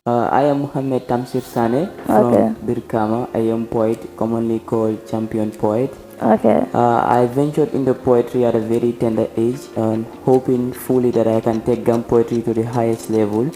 I am Muhamed Tamsir Okay. from Birkama. I am poet, commonly called champion poet. Okay. I ventured into poetry at a very tender age and hoping fully that I can take Gam poetry to the highest level.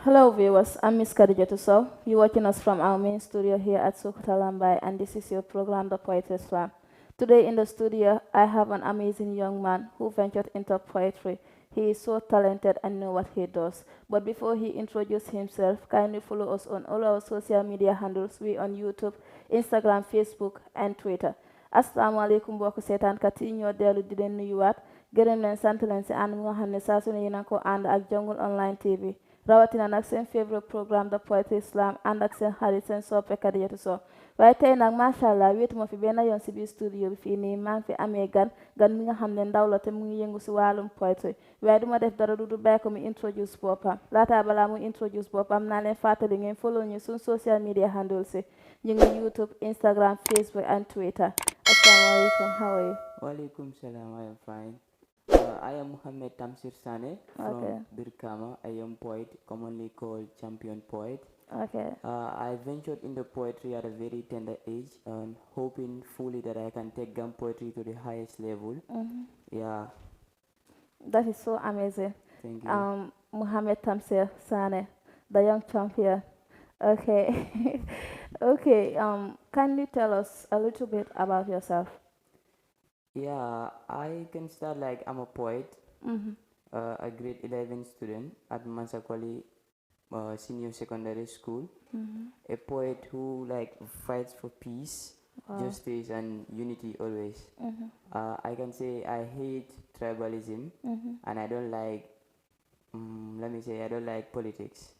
Hello viewers, I'm Miss Khadija Tusso. You're watching us from our main studio here at Sokoto Lambai, and this is your program, The Poetry Slam. Today in the studio, I have an amazing young man who ventured into poetry. He is so talented and know what he does. But before he introduces himself, kindly follow us on all our social media handles. We on YouTube, Instagram, Facebook, and Twitter. Assalamu alaikum mbokk seetaankat yi ñoo dellu di leen nuyuwaat gërëm leen sant leen si ànd mi nga xam ne saa su ne yéen a ko ànd ak Jongul Online TV rawatina nag seen favorite programme The Poetry Slam ànd ak seen xarit seen soppe Kadijatu Sow waaye tey nag macha allah wéetuma fi benn yoon si biir studio bi fii nii maa ngi fi amee gan mi nga xam ne ndaw la te mu ngi yëngu si wàllum poetry waaye duma def dara du bàyyi ko mu introduce boppam laataa balaa mu introduce boppam naa leen fàttali ngeen follow ñu suñ social media handles si ñu ngi YouTube, Instagram, Facebook and Twitter. Assalamu alaikum, how are you? Walaikum salam, I am fine. I am Muhamed Tamsir from Birkama. I am poet, commonly called champion poet. Okay. I ventured into poetry at a very tender age and hoping fully that I can take Gam poetry to the highest level. Yeah. That is so amazing. Thank you. Muhamed Tamsir Sane, the young champion. Okay. Okay. Can you tell us a little bit about yourself? Yeah, I can start like I'm a poet, a grade 11 student at Mansakwali Senior Secondary School. A poet who like fights for peace, justice, and unity always. I can say I hate tribalism, and I don't like. Let me say I don't like politics.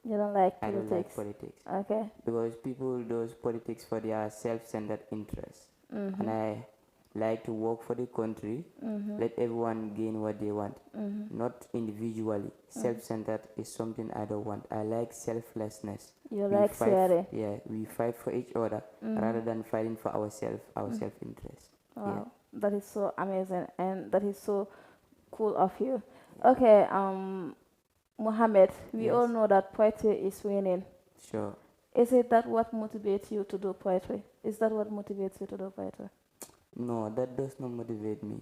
You don't like I politics? don't like politics. Okay. Because people do politics for their self-centered interests, and I like to work for the country. Let everyone gain what they want, not individually. Self-centered is something I don't want. I like selflessness. You like sharing? Yeah, we fight for each other rather than fighting for ourselves, our self-interest. Wow, Yeah. that is so amazing and that is so cool of you. Okay, Mohammed, we all know that poetry is winning. Sure. Is it that what motivates you to do poetry? Is that what motivates you to do poetry? No, that does not motivate me.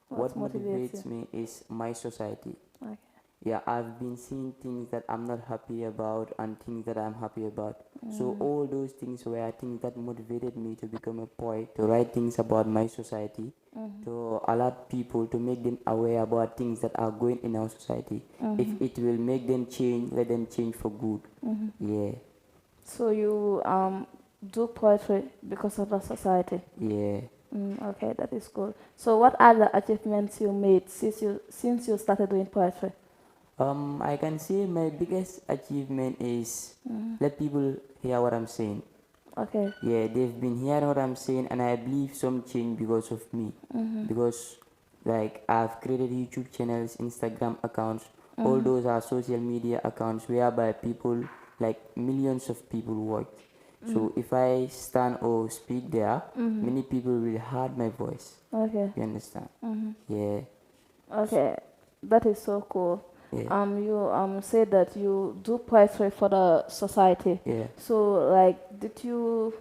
What motivates me is my society. Okay. Yeah, I've been seeing things that I'm not happy about and things that I'm happy about. So all those things were things that motivated me to become a poet, to write things about my society, to alert people, to make them aware about things that are going in our society. If it will make them change, let them change for good. Yeah. So you do poetry because of the society? Yeah. Okay, that is cool. So what are the achievements you made since you started doing poetry? I can say my biggest achievement is let people hear what I'm saying. Okay. Yeah, they've been hearing what I'm saying, and I believe some change because of me. Because like I've created YouTube channels, Instagram accounts, all those are social media accounts whereby people, like millions of people watch. So if I stand or speak there, many people will hear my voice. Okay. You understand? Yeah. Okay, that is so cool. Yeah. You said that you do poetry for the society. Yeah. So like, did you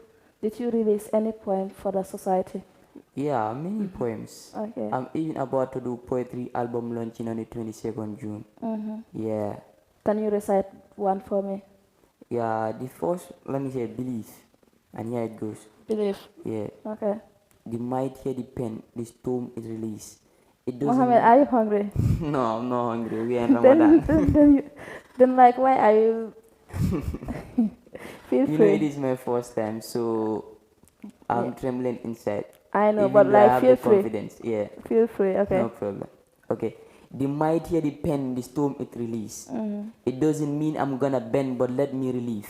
release any poem for the society? Yeah, many poems. Okay. I'm even about to do poetry album launching on the 22nd June. Yeah. Can you recite one for me? Yeah, the first, let me say, belief. And here it goes. Believe. Yeah. Okay. The might hear the pen, the storm is released. It doesn't Mohammed, are you hungry? No, I'm not hungry. We are in Ramadan. then like, why are you? Feel You free. know, it is my first time, so I'm trembling inside. I know, Even but though I like, have feel the free. confidence. Yeah. Feel free. Okay. No problem. Okay. The might hear the pen, the storm it release. It doesn't mean I'm gonna bend, but let me relieve.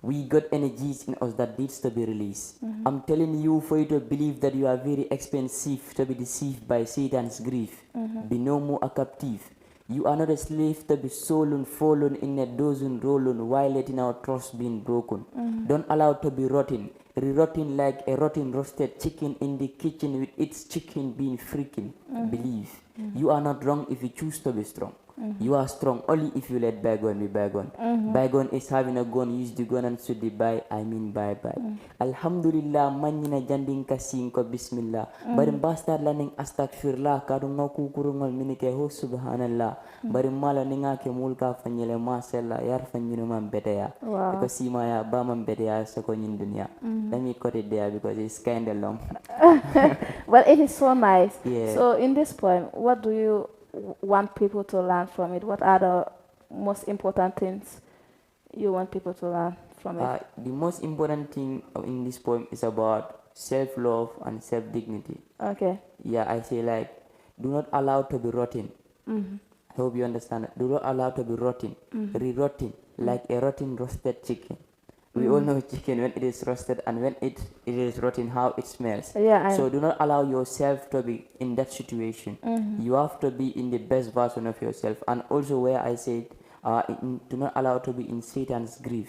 We got energies in us that needs to be released. I'm telling you for you to believe that you are very expensive to be deceived by Satan's grief. Be no more a captive. You are not a slave to be sown, fallen in a dozen rollen, while letting our trust being broken. Don't allow to be rotten, re-rotting like a rotten roasted chicken in the kitchen with its chicken being freaking. Believe. You are not wrong if you choose to be strong. You are strong only if you let bygone be bygone. Bygone is having a gun, use the gun and shoot the bye, I mean bye bye. Alhamdulillah, manina janding kasing ko bismillah. Barim bastard laning astagfirullah, kadunga kukurungal minike ho subhanallah. Barim mala ninga ke mulka fanyele masella, yar fanyunu man beteya. Because sima ya ba man beteya sa konyin dunya. Let me cut it there because it's kind of long. Well, it is so nice. Yeah. So in this poem, what do you want people to learn from it? What are the most important things you want people to learn from it? The most important thing in this poem is about self-love and self-dignity. Okay. Yeah, I say like, do not allow to be rotten. I hope you understand. Do not allow to be rotten, re-rotting, like a rotten roasted chicken. We all know chicken when it is roasted and when it is rotten, how it smells. Yeah. So do not allow yourself to be in that situation. You have to be in the best version of yourself. And also where I said, do not allow to be in Satan's grief.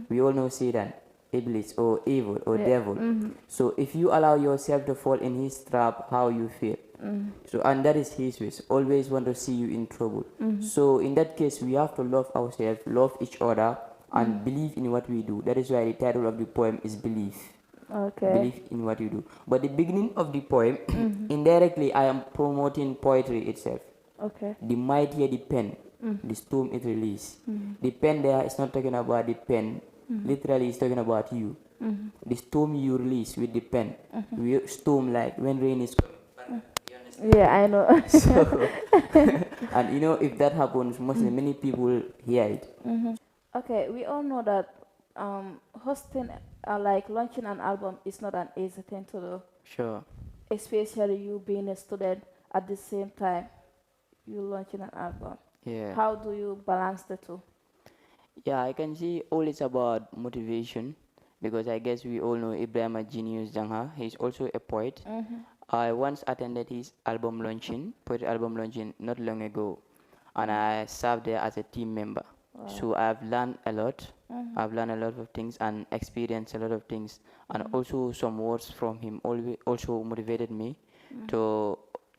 We all know Satan, Iblis, or evil, or devil. So if you allow yourself to fall in his trap, how you feel. So, and that is his wish, always want to see you in trouble. So in that case, we have to love ourselves, love each other, and believe in what we do. That is why the title of the poem is Belief. Okay. Believe in what you do. But the beginning of the poem, indirectly, I am promoting poetry itself. Okay. The mightier the pen, the storm it release. The pen there is not talking about the pen. Literally, it's talking about you. The storm you release with the pen. We storm like when rain is coming. Yeah, I know. So, and you know, if that happens, many people hear it. Okay, we all know that hosting, like launching an album, is not an easy thing to do. Sure. Especially you being a student at the same time, you launching an album. Yeah. How do you balance the two? Yeah, I can see all it's about motivation because I guess we all know Ibrahim Genius Jangha. He's also a poet. I once attended his album launching, poetry album launching, not long ago, and I served there as a team member. So I've learned a lot. I've learned a lot of things and experienced a lot of things, and also some words from him also motivated me to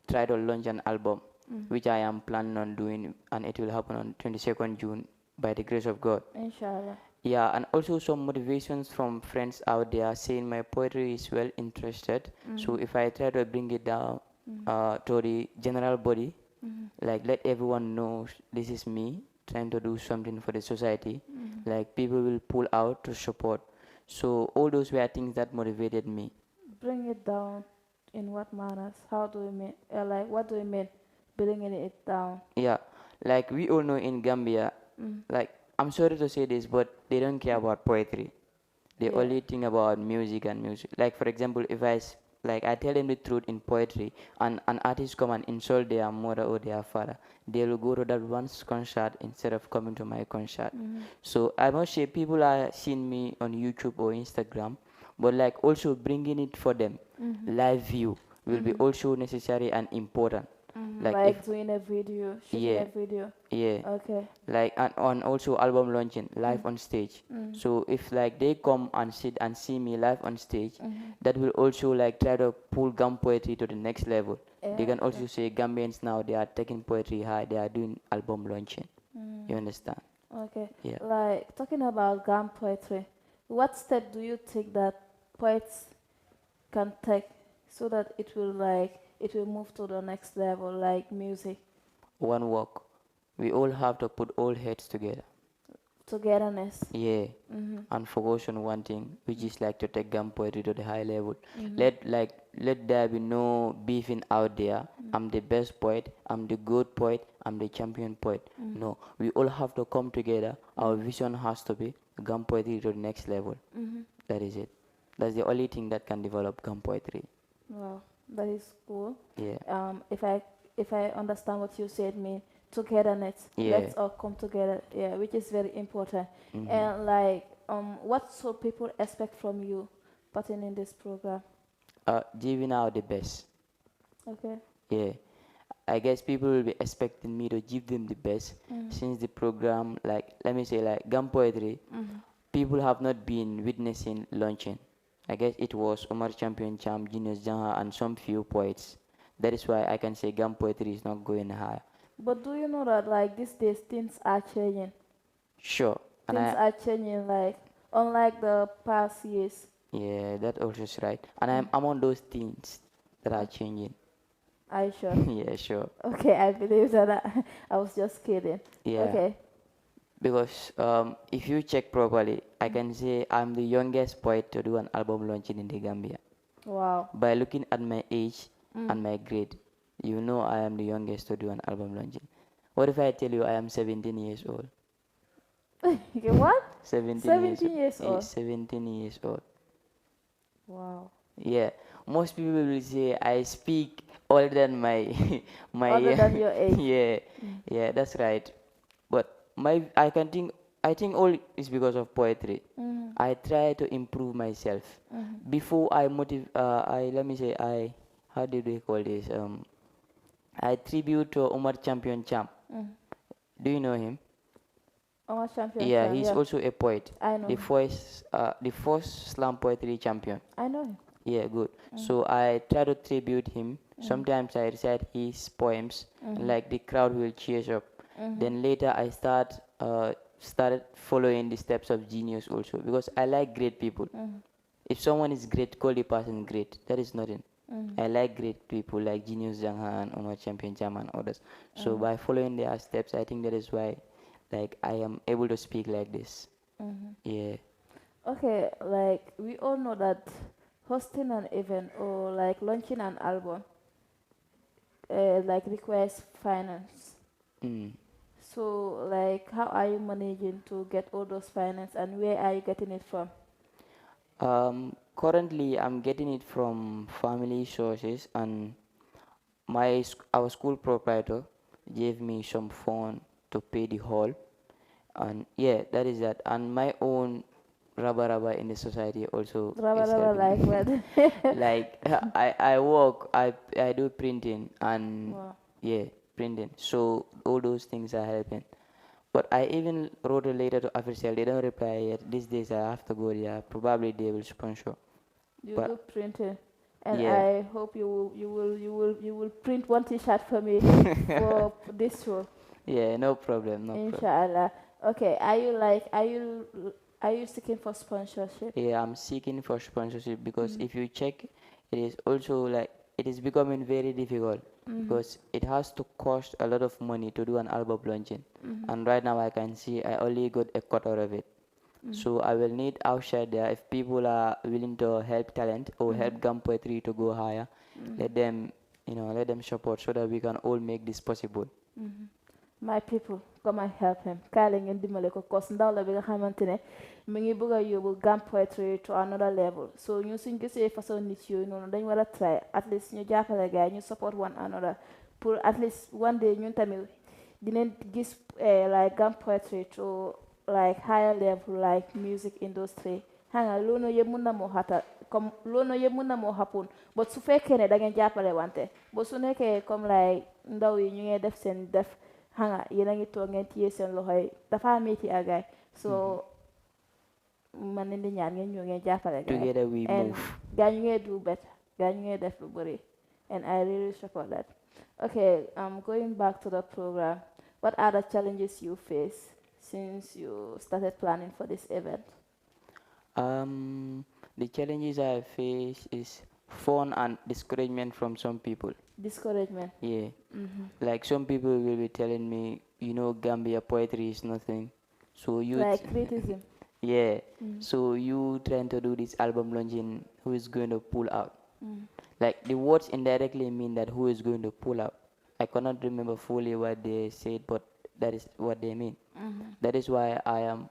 try to launch an album, which I am planning on doing, and it will happen on 22nd June by the grace of God. Inshallah. Yeah, and also some motivations from friends out there saying my poetry is well interested. So if I try to bring it down to the general body, like let everyone know this is me trying to do something for the society, like people will pull out to support. So all those were things that motivated me. Bring it down in what manners? How do you mean? Like, what do you mean bringing it down? Yeah, like we all know in Gambia, like I'm sorry to say this, but they don't care about poetry. They only think about music and music. Like for example, if I tell them the truth in poetry, and an artist come and insult their mother or their father, they will go to that one's concert instead of coming to my concert. So I must say, people are seeing me on YouTube or Instagram, but like also bringing it for them, live view will be also necessary and important. Like doing a video, shooting a video. Yeah. Okay. Like and on also album launching live on stage. So if like they come and sit and see me live on stage, that will also like try to pull Gam poetry to the next level. They can also say Gambians now they are taking poetry high, they are doing album launching. You understand? Okay. Yeah. Like talking about Gam poetry, what step do you think that poets can take so that it will move to the next level, like music? One work. We all have to put all heads together. Togetherness. Yeah. And focus on one thing, which is like to take Gam poetry to the high level. Let there be no beefing out there. I'm the best poet, I'm the good poet, I'm the champion poet. No. We all have to come together. Our vision has to be Gam poetry to the next level. That is it. That's the only thing that can develop Gam poetry. Wow, that is cool. Yeah. If I understand what you said, mean togetherness. Yeah. Let's all come together. Yeah, which is very important. And like, what should people expect from you, participating in this program? Giving out the best. Okay. Yeah. I guess people will be expecting me to give them the best since the program, like let me say, like Gum Poetry, people have not been witnessing launching. I guess it was Omar Champion Champ, Genius Jaha, and some few poets. That is why I can say Gum Poetry is not going high. But do you know that like these days things are changing? Sure, and Things are changing, like unlike the past years. yeah, that also is right. And I'm among those things that are changing. Are you sure? Yeah, sure. Okay, I believe that. I was just kidding. Yeah, Okay. because if you check properly, I can say I'm the youngest poet to do an album launching in the Gambia. Wow. By looking at my age and my grade, you know I am the youngest to do an album launching. What if I tell you I am 17 years old? Okay, what? 17 years 17 years old. old. 17 years old. Wow. Yeah, most people will say I speak older than my my Other than your age. yeah, yeah, that's right. But I think all is because of poetry. I try to improve myself. Before I let me say I how did we call this? I tribute to Omar Champion Champ. Do you know him? Oh, champion, Yeah, champ. he's Yeah, also a poet. I know him. The first slam poetry champion. I know him. Yeah, good. So I try to tribute him. Sometimes I recite his poems, and like the crowd will cheers up. Then later I started following the steps of genius also because I like great people. If someone is great, call the person great. That is nothing. I like great people like Genius Jangha and Omar Champion Jam and others. So by following their steps, I think that is why, like, I am able to speak like this. Yeah. Okay, like we all know that hosting an event or like launching an album like requires finance. Mm. So like how are you managing to get all those finance and where are you getting it from? Currently, I'm getting it from family sources, and our school proprietor gave me some fund to pay the hall, and yeah, that is that. And my own rubber in the society also Rubber is rubber like helping. what? Like I work, I do printing and Wow. yeah, printing. So all those things are helping. But I even wrote a letter to official. They don't reply yet. These days I have to go there. Probably they will sponsor. You do But printing, and yeah, I hope you will print one T-shirt for me for this show, yeah, no problem, no problem. inshallah. Okay, are you seeking for sponsorship? Yeah, I'm seeking for sponsorship because if you check, it is also like it is becoming very difficult because it has to cost a lot of money to do an album launching. And right now I can see I only got a quarter of it. So I will need outside there if people are willing to help talent or help Gum Poetry to go higher, let them let them support so that we can all make this possible. My people, come and help him. Kaay la ngeen dimbale ko cause ndaw la bi nga xamante ne mi ngi bëgg a yóbbu Gam Poetry to another level. So ñu suñ gisee façon nit yooyu noonu dañ war a try at least ñu jàppale gars yi ñu support one another pour at least one day ñun tamit dinañ gis like Gam Poetry to like higher level like music industry. Xam nga loolu yëpp mun na moo xata comme loolu yëpp mun na moo happen but su fekkee ne da ngeen jàppale wante but su nekkee comme like ndaw yi ñu ngi def seen def xam nga yéen a ngi toog ngeen téye seen loxo yi dafa métti ak gaay so man leen di ñaan ngeen ñëw ngeen jàppale gaay Together we and move. gaay ñu ngee do better gaay ñu ngee def lu bëri and I really support that. Okay, going back to the program, what are the challenges you face since you started planning for this event? The challenges I face is fun and discouragement from some people. Discouragement. Yeah, like some people will be telling me, Gambia poetry is nothing. So Like criticism. yeah, so you trying to do this album launching, who is going to pull out? Like the words indirectly mean that who is going to pull out. I cannot remember fully what they said, but that is what they mean. That is why I am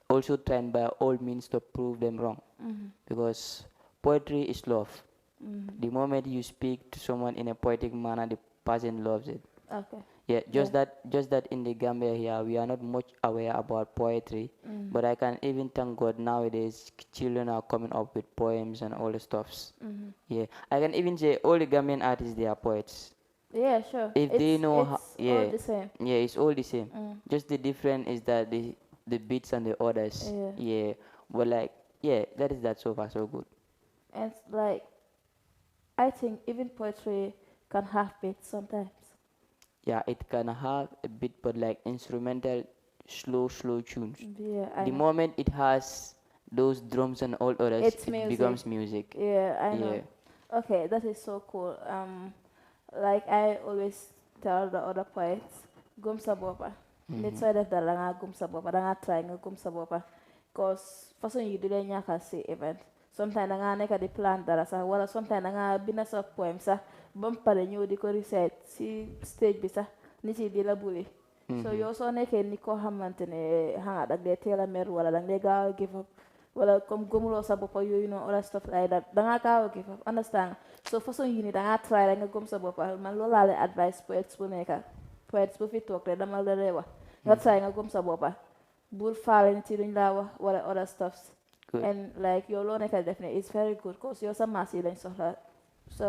also trying by all means to prove them wrong. Because poetry is love. The moment you speak to someone in a poetic manner, the person loves it. Okay. Yeah, just that in the Gambia here we are not much aware about poetry, but I can even thank God nowadays children are coming up with poems and all the stuffs. Yeah, I can even say all the Gambian artists they are poets. Yeah, sure. If they know how, It's all yeah, the same. yeah, it's all the same. Just the difference is that the beats and the orders, Yeah. yeah. But like, yeah, that is that so far so good. And like I think even poetry can have beats sometimes. Yeah, it can have a bit, but like instrumental, slow tunes. Yeah, I The know. moment it has those drums and all others, It's it music. becomes music. Yeah, I know. Yeah. Okay, that is so cool. Like I always tell the other poets, gum sa bopa. Nit Mm-hmm. sooy def dara nga gum sa bopa, da nga try nga gum sa bopa. Cause façon yi du dee ñàkk si event. Sometimes da nga nekk di plan dara sax wala sometimes da nga bind sa poem sax ba mu pare ñëw di ko recite si stage bi sax nit yi di la bully. So Mm-hmm. yow soo nekkee ni koo xamante ne xanaa dag dee teel a mer wala dag dee gaaw a give up wala comme gëmuloo sa boppa yooyu noonu other stuff like that da ngaa gaaw a give up understand so façon yi ni da ngaa try rek nga gëm sa boppa man loolu laa leen advice poets bu nekka poets bu fi toog rek dama la lay wax nga try nga gëm sa boppa bul faale nit yi luñ laa wax wala other stuffs Good. and like yow loo nekka def ne it's very good cause yow sa maas yi lañ soxla sa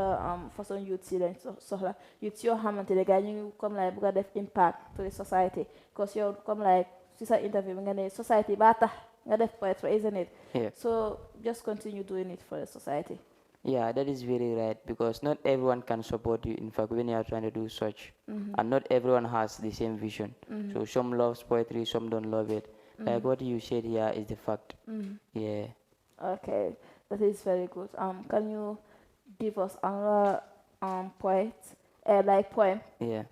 façon youth si lañ soxla youth yoo xamante ne gars ñu ngi comme like bugg a def impact to the society cause yow comme like si sa interview bi nga ne society baa tax nga def poetry isn't it Yeah. so just continue doing it for the society. Yeah, that is very right because not everyone can support you. In fact, when you are trying to do such, and not everyone has the same vision. So some loves poetry, some don't love it. Like what you said here is the fact. Yeah. Okay, that is very good. Can you give us another poet, like poem? Yeah.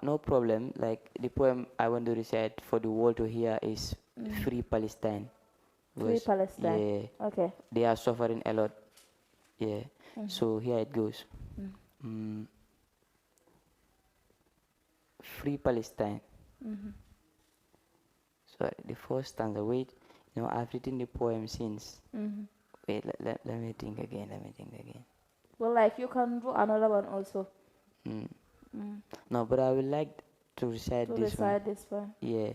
No problem. Like the poem I want to recite for the world to hear is Free Palestine. Free Because Palestine. yeah, Okay. they are suffering a lot. Yeah. So here it goes. Mm. Mm, Free Palestine. Sorry, the first stanza. Wait, I've written the poem since. Wait, let me think again. Let me think again. Well, like you can do another one also Mm. No, but I would like to recite to this one. recite this one. Yeah.